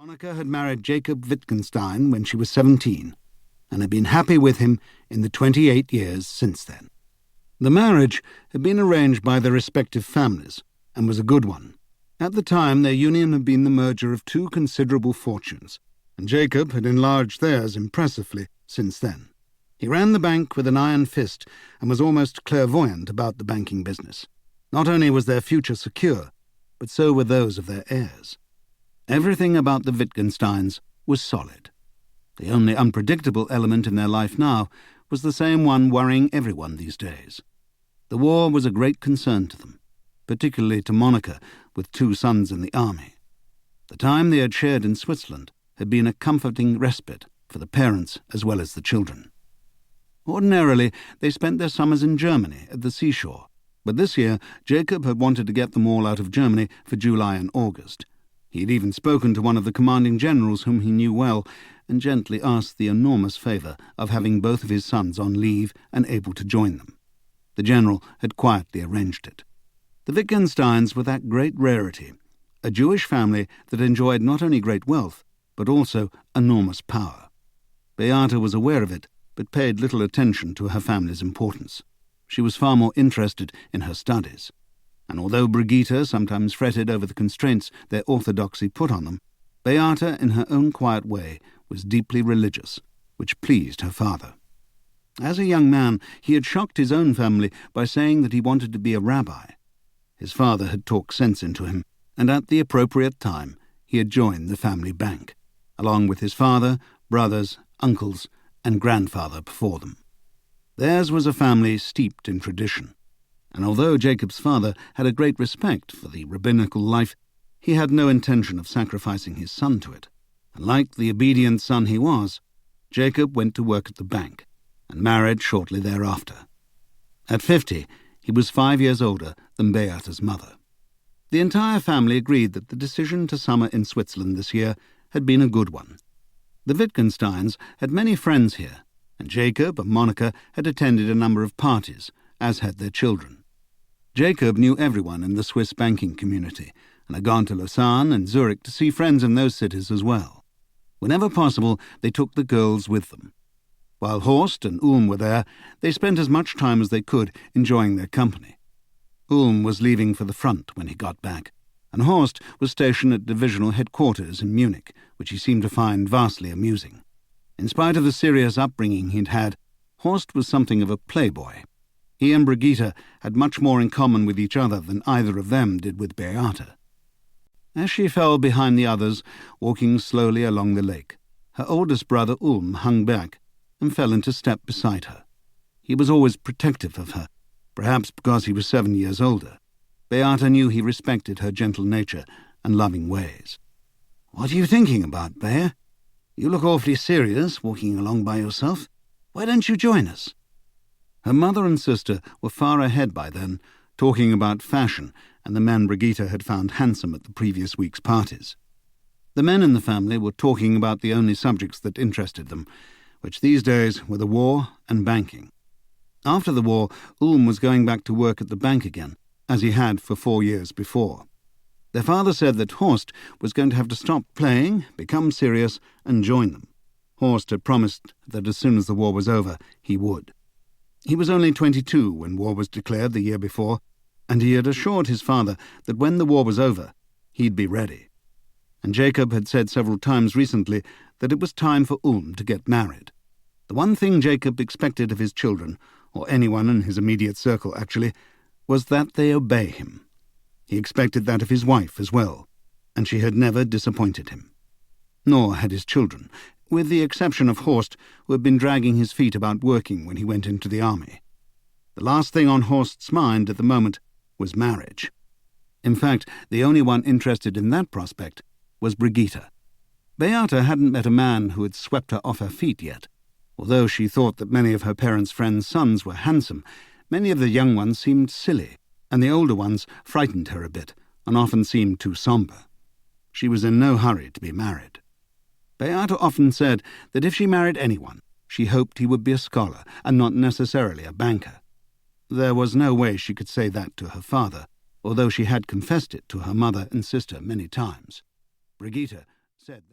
Monica had married Jacob Wittgenstein when she was 17, and had been happy with him in the 28 years since then. The marriage had been arranged by their respective families, and was a good one. At the time, their union had been the merger of two considerable fortunes, and Jacob had enlarged theirs impressively since then. He ran the bank with an iron fist and was almost clairvoyant about the banking business. Not only was their future secure, but so were those of their heirs. Everything about the Wittgensteins was solid. The only unpredictable element in their life now was the same one worrying everyone these days. The war was a great concern to them, particularly to Monica, with two sons in the army. The time they had shared in Switzerland had been a comforting respite for the parents as well as the children. Ordinarily, they spent their summers in Germany at the seashore, but this year Jacob had wanted to get them all out of Germany for July and August. He had even spoken to one of the commanding generals whom he knew well, and gently asked the enormous favour of having both of his sons on leave and able to join them. The general had quietly arranged it. The Wittgensteins were that great rarity, a Jewish family that enjoyed not only great wealth, but also enormous power. Beata was aware of it, but paid little attention to her family's importance. She was far more interested in her studies. And although Brigitte sometimes fretted over the constraints their orthodoxy put on them, Beata, in her own quiet way, was deeply religious, which pleased her father. As a young man, he had shocked his own family by saying that he wanted to be a rabbi. His father had talked sense into him, and at the appropriate time he had joined the family bank, along with his father, brothers, uncles, and grandfather before them. Theirs was a family steeped in tradition, and although Jacob's father had a great respect for the rabbinical life, he had no intention of sacrificing his son to it, and like the obedient son he was, Jacob went to work at the bank, and married shortly thereafter. At 50, he was 5 years older than Beata's mother. The entire family agreed that the decision to summer in Switzerland this year had been a good one. The Wittgensteins had many friends here, and Jacob and Monica had attended a number of parties, as had their children. Jacob knew everyone in the Swiss banking community, and had gone to Lausanne and Zurich to see friends in those cities as well. Whenever possible, they took the girls with them. While Horst and Ulm were there, they spent as much time as they could enjoying their company. Ulm was leaving for the front when he got back, and Horst was stationed at divisional headquarters in Munich, which he seemed to find vastly amusing. In spite of the serious upbringing he'd had, Horst was something of a playboy. He and Brigitte had much more in common with each other than either of them did with Beata. As she fell behind the others, walking slowly along the lake, her oldest brother Ulm hung back and fell into step beside her. He was always protective of her, perhaps because he was 7 years older. Beata knew he respected her gentle nature and loving ways. "What are you thinking about, Bea? You look awfully serious, walking along by yourself. Why don't you join us?" Her mother and sister were far ahead by then, talking about fashion and the men Brigitte had found handsome at the previous week's parties. The men in the family were talking about the only subjects that interested them, which these days were the war and banking. After the war, Ulm was going back to work at the bank again, as he had for 4 years before. Their father said that Horst was going to have to stop playing, become serious, and join them. Horst had promised that as soon as the war was over, he would. He was only 22 when war was declared the year before, and he had assured his father that when the war was over, he'd be ready. And Jacob had said several times recently that it was time for Ulm to get married. The one thing Jacob expected of his children, or anyone in his immediate circle actually, was that they obey him. He expected that of his wife as well, and she had never disappointed him. Nor had his children, with the exception of Horst, who had been dragging his feet about working when he went into the army. The last thing on Horst's mind at the moment was marriage. In fact, the only one interested in that prospect was Brigitte. Beata hadn't met a man who had swept her off her feet yet. Although she thought that many of her parents' friends' sons were handsome, many of the young ones seemed silly, and the older ones frightened her a bit and often seemed too sombre. She was in no hurry to be married. Beata often said that if she married anyone, she hoped he would be a scholar and not necessarily a banker. There was no way she could say that to her father, although she had confessed it to her mother and sister many times. Brigitte said that.